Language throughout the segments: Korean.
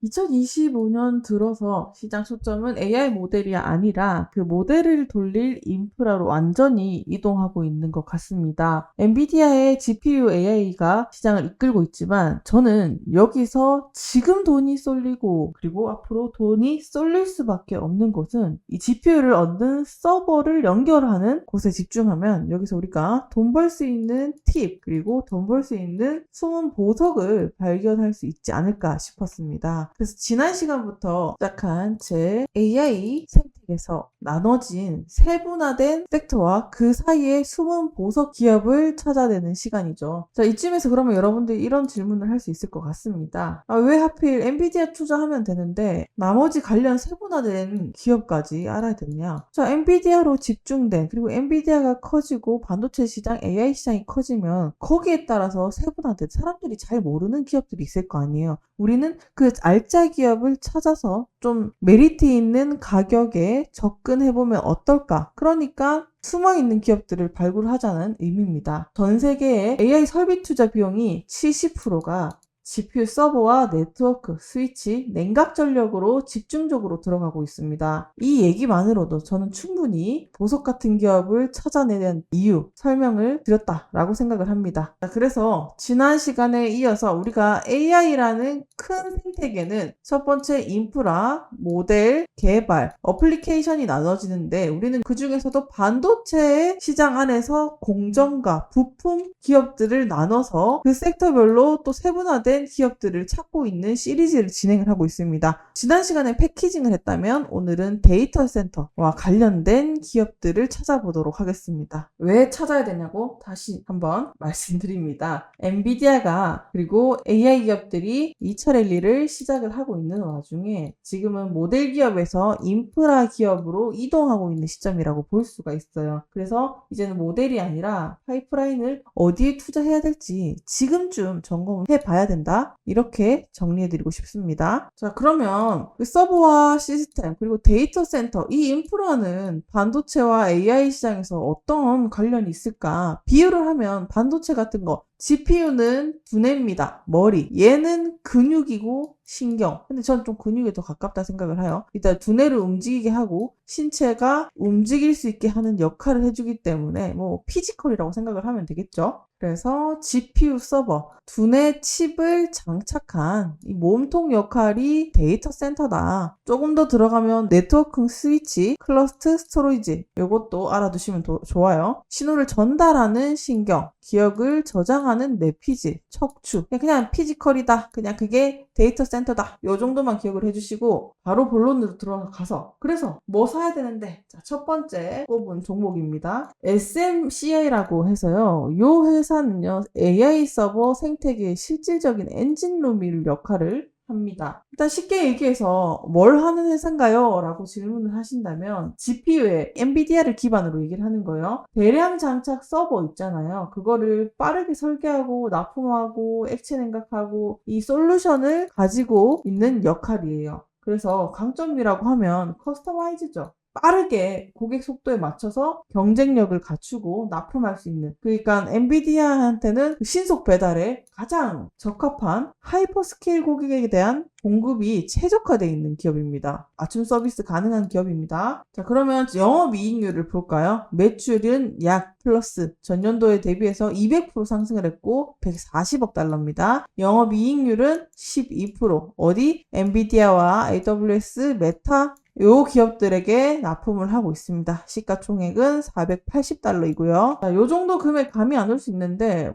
2025년 들어서 시장 초점은 AI 모델이 아니라 그 모델을 돌릴 인프라로 완전히 이동하고 있는 것 같습니다. 엔비디아의 GPU AI가 시장을 이끌고 있지만 저는 여기서 지금 돈이 쏠리고 그리고 앞으로 돈이 쏠릴 수밖에 없는 곳은 이 GPU를 얻는 서버를 연결하는 곳에 집중하면 여기서 우리가 돈 벌 수 있는 팁 그리고 돈 벌 수 있는 숨은 보석을 발견할 수 있지 않을까 싶었습니다. 그래서 지난 시간부터 시작한 제 AI 생태계에서 나눠진 세분화된 섹터와 그 사이에 숨은 보석 기업을 찾아내는 시간이죠. 자, 이쯤에서 그러면 여러분들이 이런 질문을 할 수 있을 것 같습니다. 왜 하필 엔비디아 투자하면 되는데 나머지 관련 세분화된 기업까지 알아야 되냐? 자, 엔비디아로 집중된 그리고 엔비디아가 커지고 반도체 시장, AI 시장이 커지면 거기에 따라서 세분화된 사람들이 잘 모르는 기업들이 있을 거 아니에요. 우리는 그 알짜 기업을 찾아서 좀 메리트 있는 가격에 접근해보면 어떨까? 그러니까 숨어있는 기업들을 발굴하자는 의미입니다. 전 세계의 AI 설비 투자 비용이 70%가 GPU 서버와 네트워크, 스위치, 냉각 전력으로 집중적으로 들어가고 있습니다. 이 얘기만으로도 저는 충분히 보석 같은 기업을 찾아내는 이유, 설명을 드렸다라고 생각을 합니다. 그래서 지난 시간에 이어서 우리가 AI라는 큰 생태계는 첫 번째 인프라, 모델, 개발, 어플리케이션이 나눠지는데 우리는 그 중에서도 반도체 시장 안에서 공정과 부품 기업들을 나눠서 그 섹터별로 또 세분화된 기업들을 찾고 있는 시리즈를 진행을 하고 있습니다. 지난 시간에 패키징을 했다면 오늘은 데이터 센터와 관련된 기업들을 찾아보도록 하겠습니다. 왜 찾아야 되냐고 다시 한번 말씀드립니다. 엔비디아가 그리고 AI 기업들이 2차 랠리를 시작을 하고 있는 와중에 지금은 모델 기업에서 인프라 기업으로 이동하고 있는 시점이라고 볼 수가 있어요. 그래서 이제는 모델이 아니라 파이프라인을 어디에 투자해야 될지 지금쯤 점검을 해봐야 된다. 이렇게 정리해드리고 싶습니다. 자, 그러면 그 서버와 시스템 그리고 데이터 센터 이 인프라는 반도체와 AI 시장에서 어떤 관련이 있을까? 비유를 하면 반도체 같은 거 GPU는 두뇌입니다. 머리. 얘는 근육이고 신경. 근데 전 좀 근육에 더 가깝다 생각을 해요. 일단 두뇌를 움직이게 하고 신체가 움직일 수 있게 하는 역할을 해주기 때문에 뭐 피지컬이라고 생각을 하면 되겠죠. 그래서 GPU 서버, 두뇌 칩을 장착한 이 몸통 역할이 데이터 센터다. 조금 더 들어가면 네트워킹 스위치, 클러스터 스토리지 이것도 알아두시면 좋아요. 신호를 전달하는 신경, 기억을 저장하는 내피지, 척추. 그냥 피지컬이다. 그냥 그게 데이터 센터다. 요 정도만 기억을 해주시고 바로 본론으로 들어가서 그래서 뭐 사야 되는데 자, 첫 번째 꼽은 종목입니다. SMCI라고 해서요. 요 회사는요. AI 서버 생태계의 실질적인 엔진룸일 역할을 합니다. 일단 쉽게 얘기해서 뭘 하는 회사인가요? 라고 질문을 하신다면 GPU에 엔비디아를 기반으로 얘기를 하는 거예요. 대량 장착 서버 있잖아요. 그거를 빠르게 설계하고 납품하고 액체 냉각하고 이 솔루션을 가지고 있는 역할이에요. 그래서 강점이라고 하면 커스터마이즈죠. 빠르게 고객 속도에 맞춰서 경쟁력을 갖추고 납품할 수 있는 그러니까 엔비디아한테는 신속 배달에 가장 적합한 하이퍼스케일 고객에 대한 공급이 최적화되어 있는 기업입니다. 맞춤 서비스 가능한 기업입니다. 자, 그러면 영업이익률을 볼까요? 매출은 약 플러스 전년도에 대비해서 200% 상승을 했고 140억 달러입니다. 영업이익률은 12%. 어디? 엔비디아와 AWS, 메타 요 기업들에게 납품을 하고 있습니다. 시가총액은 480달러이고요. 요 정도 금액 감이 안 올 수 있는데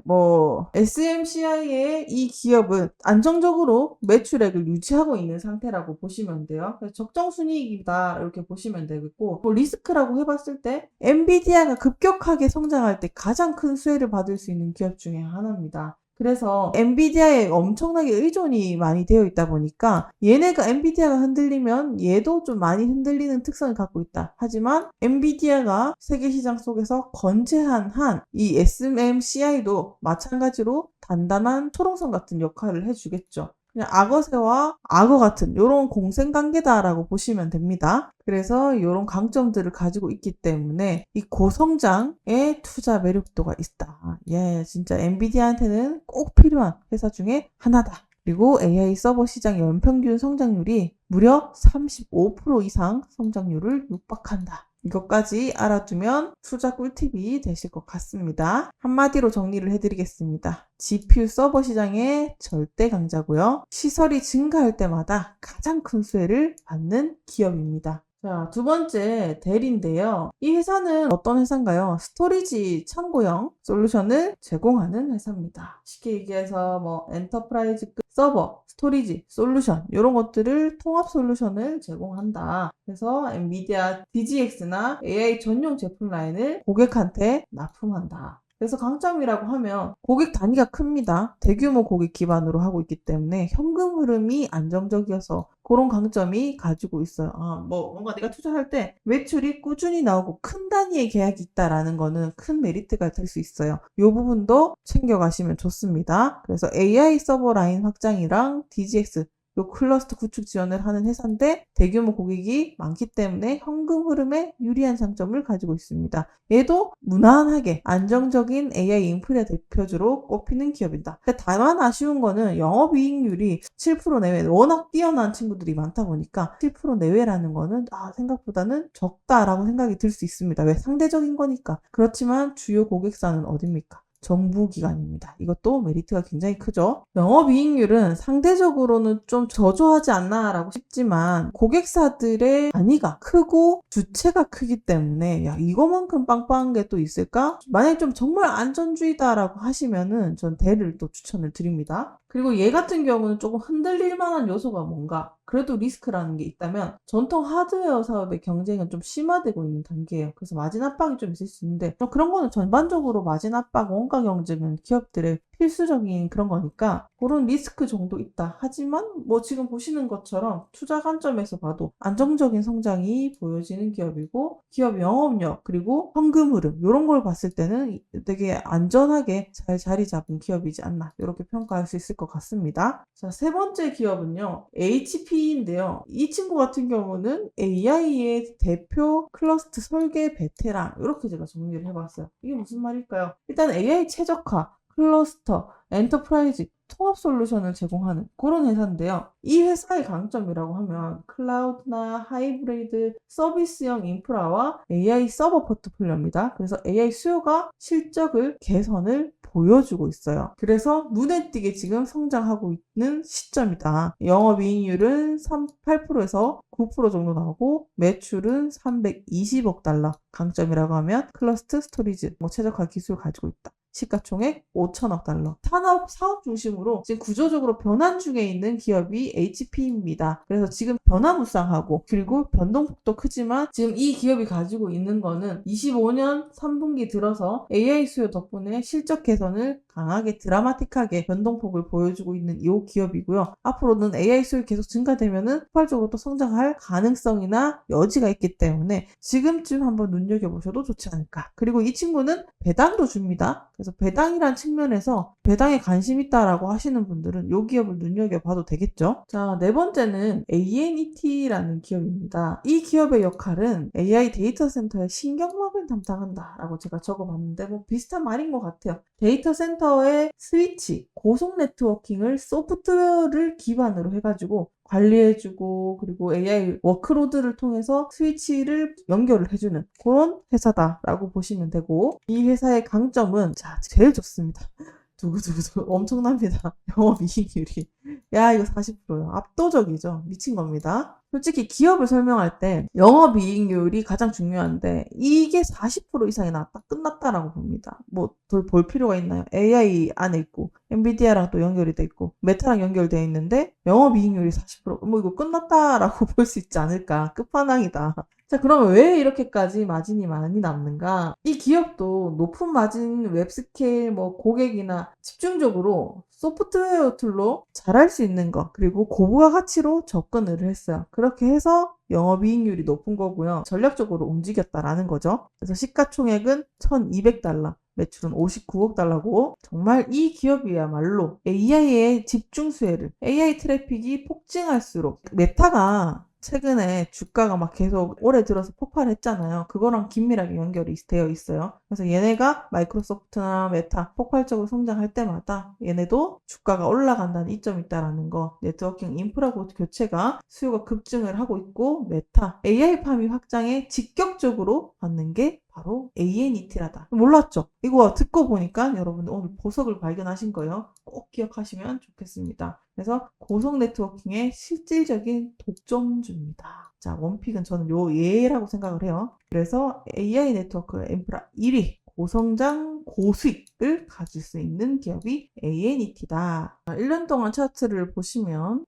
SMCI의 이 기업은 안정적으로 매출액을 유지하고 있는 상태라고 보시면 돼요. 그래서 적정순이익이다 이렇게 보시면 되겠고 리스크라고 해봤을 때 엔비디아가 급격하게 성장할 때 가장 큰 수혜를 받을 수 있는 기업 중에 하나입니다. 그래서 엔비디아에 엄청나게 의존이 많이 되어 있다 보니까 얘네가 엔비디아가 흔들리면 얘도 좀 많이 흔들리는 특성을 갖고 있다. 하지만 엔비디아가 세계 시장 속에서 건재한 한 이 SMCI도 마찬가지로 단단한 초롱성 같은 역할을 해주겠죠. 그냥 악어새와 악어 같은 이런 공생관계다라고 보시면 됩니다. 그래서 이런 강점들을 가지고 있기 때문에 이 고성장의 투자 매력도가 있다. 예, 진짜 엔비디아한테는 꼭 필요한 회사 중에 하나다. 그리고 AI 서버 시장 연평균 성장률이 무려 35% 이상 성장률을 육박한다. 이것까지 알아두면 투자 꿀팁이 되실 것 같습니다. 한마디로 정리를 해드리겠습니다. GPU 서버 시장의 절대 강자고요. 시설이 증가할 때마다 가장 큰 수혜를 받는 기업입니다. 자, 두 번째 델인데요. 이 회사는 어떤 회사인가요? 스토리지 참고형 솔루션을 제공하는 회사입니다. 쉽게 얘기해서 뭐 엔터프라이즈급 서버, 스토리지, 솔루션 이런 것들을 통합 솔루션을 제공한다. 그래서 엔비디아 DGX나 AI 전용 제품 라인을 고객한테 납품한다. 그래서 강점이라고 하면 고객 단위가 큽니다. 대규모 고객 기반으로 하고 있기 때문에 현금 흐름이 안정적이어서 그런 강점이 가지고 있어요. 뭔가 내가 투자할 때 매출이 꾸준히 나오고 큰 단위의 계약이 있다라는 거는 큰 메리트가 될 수 있어요. 이 부분도 챙겨가시면 좋습니다. 그래서 AI 서버 라인 확장이랑 DGX 요 클러스터 구축 지원을 하는 회사인데 대규모 고객이 많기 때문에 현금 흐름에 유리한 장점을 가지고 있습니다. 얘도 무난하게 안정적인 AI 인프라 대표주로 꼽히는 기업이다. 근데 다만 아쉬운 거는 영업이익률이 7% 내외, 워낙 뛰어난 친구들이 많다 보니까 7% 내외라는 거는 생각보다는 적다라고 생각이 들 수 있습니다. 왜? 상대적인 거니까. 그렇지만 주요 고객사는 어딥니까? 정부기관입니다. 이것도 메리트가 굉장히 크죠. 영업이익률은 상대적으로는 좀 저조하지 않나라고 싶지만 고객사들의 단위가 크고 주체가 크기 때문에 이거만큼 빵빵한 게 또 있을까? 만약에 좀 정말 안전주의다라고 하시면은 전 델을 또 추천을 드립니다. 그리고 얘 같은 경우는 조금 흔들릴 만한 요소가 뭔가 그래도 리스크라는 게 있다면 전통 하드웨어 사업의 경쟁은 좀 심화되고 있는 단계예요. 그래서 마진 압박이 좀 있을 수 있는데 그런 거는 전반적으로 마진 압박, 원가 경쟁은 기업들의 필수적인 그런 거니까 그런 리스크 정도 있다. 하지만 뭐 지금 보시는 것처럼 투자 관점에서 봐도 안정적인 성장이 보여지는 기업이고 기업 영업력 그리고 현금 흐름 이런 걸 봤을 때는 되게 안전하게 잘 자리 잡은 기업이지 않나 이렇게 평가할 수 있을 것 같습니다. 자, 세 번째 기업은요. HP인데요. 이 친구 같은 경우는 AI의 대표 클러스터 설계 베테랑 이렇게 제가 정리를 해봤어요. 이게 무슨 말일까요? 일단 AI 최적화 클러스터, 엔터프라이즈, 통합 솔루션을 제공하는 그런 회사인데요. 이 회사의 강점이라고 하면 클라우드나 하이브리드 서비스형 인프라와 AI 서버 포트폴리오입니다. 그래서 AI 수요가 실적을 개선을 보여주고 있어요. 그래서 눈에 띄게 지금 성장하고 있는 시점이다. 영업이익률은 8%에서 9% 정도 나오고 매출은 320억 달러. 강점이라고 하면 클러스터 스토리지, 최적화 기술을 가지고 있다. 시가총액 5천억 달러. 산업 사업 중심으로 지금 구조적으로 변환 중에 있는 기업이 HP입니다. 그래서 지금 변화무쌍하고 그리고 변동폭도 크지만 지금 이 기업이 가지고 있는 거는 25년 3분기 들어서 AI 수요 덕분에 실적 개선을 강하게 드라마틱하게 변동폭을 보여주고 있는 이 기업이고요. 앞으로는 AI 수요 계속 증가되면은 폭발적으로 또 성장할 가능성이나 여지가 있기 때문에 지금쯤 한번 눈여겨보셔도 좋지 않을까. 그리고 이 친구는 배당도 줍니다. 그래서 배당이란 측면에서 배당에 관심 있다라고 하시는 분들은 이 기업을 눈여겨봐도 되겠죠. 자, 네 번째는 ANET라는 기업입니다. 이 기업의 역할은 AI 데이터 센터의 신경막을 담당한다라고 제가 적어봤는데 뭐 비슷한 말인 것 같아요. 데이터 센터의 스위치, 고속 네트워킹을 소프트웨어를 기반으로 해가지고 관리해주고 그리고 AI 워크로드를 통해서 스위치를 연결을 해주는 그런 회사다라고 보시면 되고 이 회사의 강점은 제일 좋습니다. 두구두구두구 엄청납니다. 영업이익률이. 이거 40%요. 압도적이죠. 미친 겁니다. 솔직히 기업을 설명할 때 영업이익률이 가장 중요한데 이게 40% 이상이 나왔다. 끝났다라고 봅니다. 더 볼 필요가 있나요? AI 안에 있고 엔비디아랑 또 연결이 돼 있고 메타랑 연결되어 있는데 영업이익률이 40% 이거 끝났다라고 볼 수 있지 않을까. 끝판왕이다. 자, 그러면 왜 이렇게까지 마진이 많이 남는가? 이 기업도 높은 마진 웹스케일 고객이나 집중적으로 소프트웨어 툴로 잘할 수 있는 거 그리고 고부가 가치로 접근을 했어요. 그렇게 해서 영업이익률이 높은 거고요. 전략적으로 움직였다라는 거죠. 그래서 시가총액은 1,200달러. 매출은 59억 달러고 정말 이 기업이야말로 AI의 집중 수혜를 AI 트래픽이 폭증할수록 메타가 최근에 주가가 막 계속 올해 들어서 폭발했잖아요. 그거랑 긴밀하게 연결이 되어 있어요. 그래서 얘네가 마이크로소프트나 메타 폭발적으로 성장할 때마다 얘네도 주가가 올라간다는 이점이 있다라는 거. 네트워킹 인프라 교체가 수요가 급증을 하고 있고 메타 AI 파미 확장에 직격적으로 받는 게 바로 ANET라다. 몰랐죠? 이거 듣고 보니까 여러분들 오늘 보석을 발견하신 거예요. 꼭 기억하시면 좋겠습니다. 그래서 고속 네트워킹의 실질적인 독점주입니다. 자, 원픽은 저는 요 예라고 생각을 해요. 그래서 AI 네트워크 인프라 1위 고성장 고수익을 가질 수 있는 기업이 ANET다. 1년 동안 차트를 보시면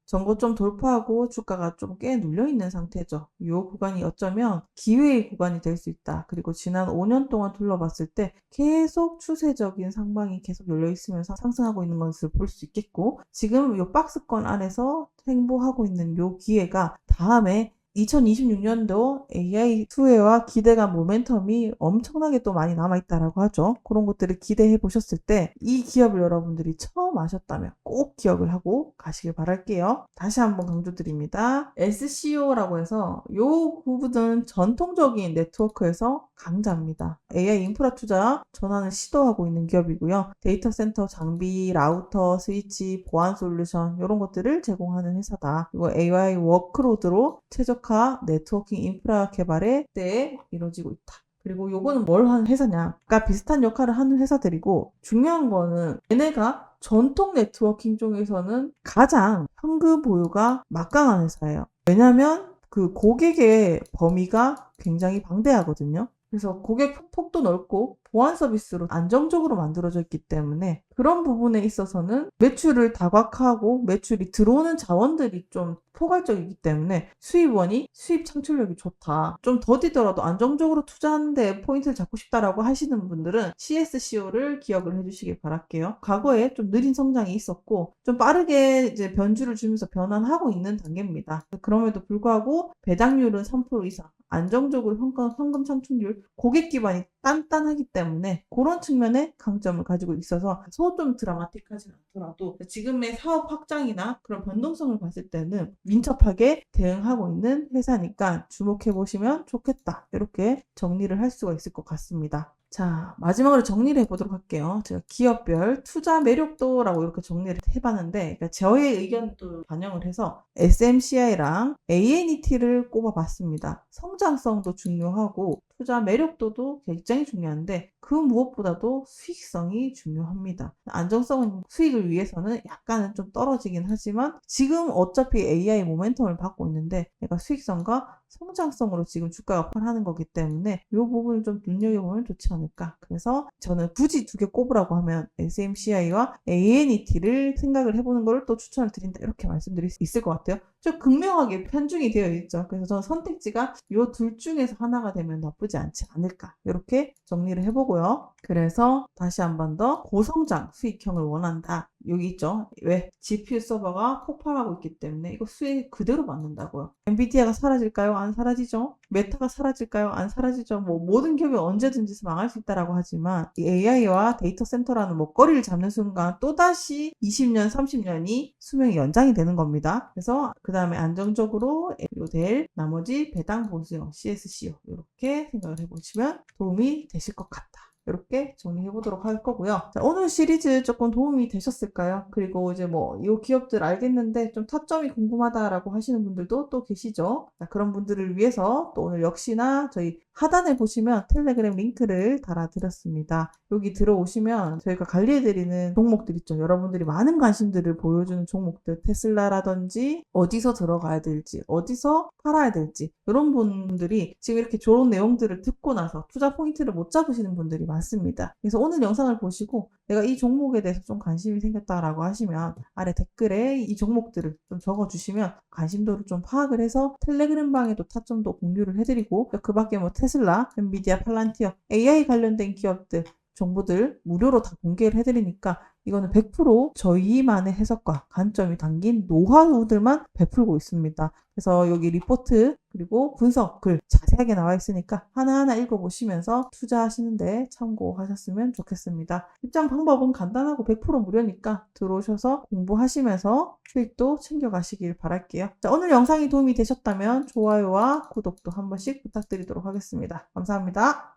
전고 좀 돌파하고 주가가 좀 꽤 눌려있는 상태죠. 이 구간이 어쩌면 기회의 구간이 될 수 있다. 그리고 지난 5년 동안 둘러봤을 때 계속 추세적인 상방이 계속 열려있으면서 상승하고 있는 것을 볼 수 있겠고 지금 이 박스권 안에서 행보하고 있는 이 기회가 다음에 2026년도 AI 수혜와 기대감 모멘텀이 엄청나게 또 많이 남아있다라고 하죠. 그런 것들을 기대해 보셨을 때 이 기업을 여러분들이 처음 아셨다면 꼭 기억을 하고 가시길 바랄게요. 다시 한번 강조드립니다. SCO라고 해서 이 부분은 전통적인 네트워크에서 강자입니다. AI 인프라 투자 전환을 시도하고 있는 기업이고요. 데이터 센터 장비, 라우터, 스위치, 보안 솔루션 이런 것들을 제공하는 회사다. 그리고 AI 워크로드로 최적화 네트워킹 인프라 개발에 때에 이루어지고 있다. 그리고 요거는 뭘 하는 회사냐? 그러니까 비슷한 역할을 하는 회사들이고 중요한 거는 얘네가 전통 네트워킹 쪽에서는 가장 현금 보유가 막강한 회사예요. 왜냐면 그 고객의 범위가 굉장히 방대하거든요. 그래서 고객 폭도 넓고 보안 서비스로 안정적으로 만들어져 있기 때문에 그런 부분에 있어서는 매출을 다각화하고 매출이 들어오는 자원들이 좀 포괄적이기 때문에 수입 창출력이 좋다. 좀 더디더라도 안정적으로 투자하는데 포인트를 잡고 싶다라고 하시는 분들은 CSCO를 기억을 해주시길 바랄게요. 과거에 좀 느린 성장이 있었고 좀 빠르게 이제 변주를 주면서 변환하고 있는 단계입니다. 그럼에도 불구하고 배당률은 3% 이상. 안정적으로 현금 창출률, 고객 기반이 단단하기 때문에 그런 측면에 강점을 가지고 있어서 좀 드라마틱하진 않더라도 지금의 사업 확장이나 그런 변동성을 봤을 때는 민첩하게 대응하고 있는 회사니까 주목해 보시면 좋겠다. 이렇게 정리를 할 수가 있을 것 같습니다. 자, 마지막으로 정리를 해보도록 할게요. 제가 기업별 투자 매력도라고 이렇게 정리를 해봤는데, 그러니까 저의 의견도 반영을 해서 SMCI랑 ANET를 꼽아봤습니다. 성장성도 중요하고 투자 매력도도 굉장히 중요한데 그 무엇보다도 수익성이 중요합니다. 안정성은 수익을 위해서는 약간은 좀 떨어지긴 하지만 지금 어차피 AI 모멘텀을 받고 있는데 내가 수익성과 성장성으로 지금 주가가 폭발하는 거기 때문에 이 부분을 좀 눈여겨보면 좋지 않을까. 그래서 저는 굳이 두 개 꼽으라고 하면 SMCI와 ANET를 생각을 해보는 걸 또 추천을 드린다. 이렇게 말씀드릴 수 있을 것 같아요. 좀 극명하게 편중이 되어 있죠. 그래서 저는 선택지가 이 둘 중에서 하나가 되면 나쁘지 않지 않을까. 이렇게 정리를 해보고요. 그래서 다시 한 번 더 고성장 수익형을 원한다. 여기 있죠. 왜? GPU 서버가 폭발하고 있기 때문에 이거 수익 그대로 맞는다고요. 엔비디아가 사라질까요? 안 사라지죠. 메타가 사라질까요? 안 사라지죠. 뭐 모든 기업이 언제든지 망할 수 있다라고 하지만 이 AI와 데이터 센터라는 먹거리를 잡는 순간 또다시 20년, 30년이 수명이 연장이 되는 겁니다. 그래서 그 다음에 안정적으로 될 나머지 배당 보수형 CSCO 이렇게 생각을 해보시면 도움이 되실 것 같다. 이렇게 정리해 보도록 할 거고요. 자, 오늘 시리즈 조금 도움이 되셨을까요? 그리고 이제 이 기업들 알겠는데 좀 타점이 궁금하다라고 하시는 분들도 또 계시죠? 자, 그런 분들을 위해서 또 오늘 역시나 저희 하단에 보시면 텔레그램 링크를 달아드렸습니다. 여기 들어오시면 저희가 관리해드리는 종목들 있죠. 여러분들이 많은 관심들을 보여주는 종목들, 테슬라라든지 어디서 들어가야 될지, 어디서 팔아야 될지 이런 분들이 지금 이렇게 좋은 내용들을 듣고 나서 투자 포인트를 못 잡으시는 분들이 많습니다. 그래서 오늘 영상을 보시고 내가 이 종목에 대해서 좀 관심이 생겼다라고 하시면 아래 댓글에 이 종목들을 좀 적어주시면 관심도를 좀 파악을 해서 텔레그램 방에도 타점도 공유를 해드리고 그 밖에 테슬라, 엔비디아, 팔란티어, AI 관련된 기업들 정보들 무료로 다 공개를 해드리니까 이거는 100% 저희만의 해석과 관점이 담긴 노하우들만 베풀고 있습니다. 그래서 여기 리포트 그리고 분석 글 자세하게 나와 있으니까 하나하나 읽어보시면서 투자하시는데 참고하셨으면 좋겠습니다. 입장 방법은 간단하고 100% 무료니까 들어오셔서 공부하시면서 수익도 챙겨가시길 바랄게요. 자, 오늘 영상이 도움이 되셨다면 좋아요와 구독도 한 번씩 부탁드리도록 하겠습니다. 감사합니다.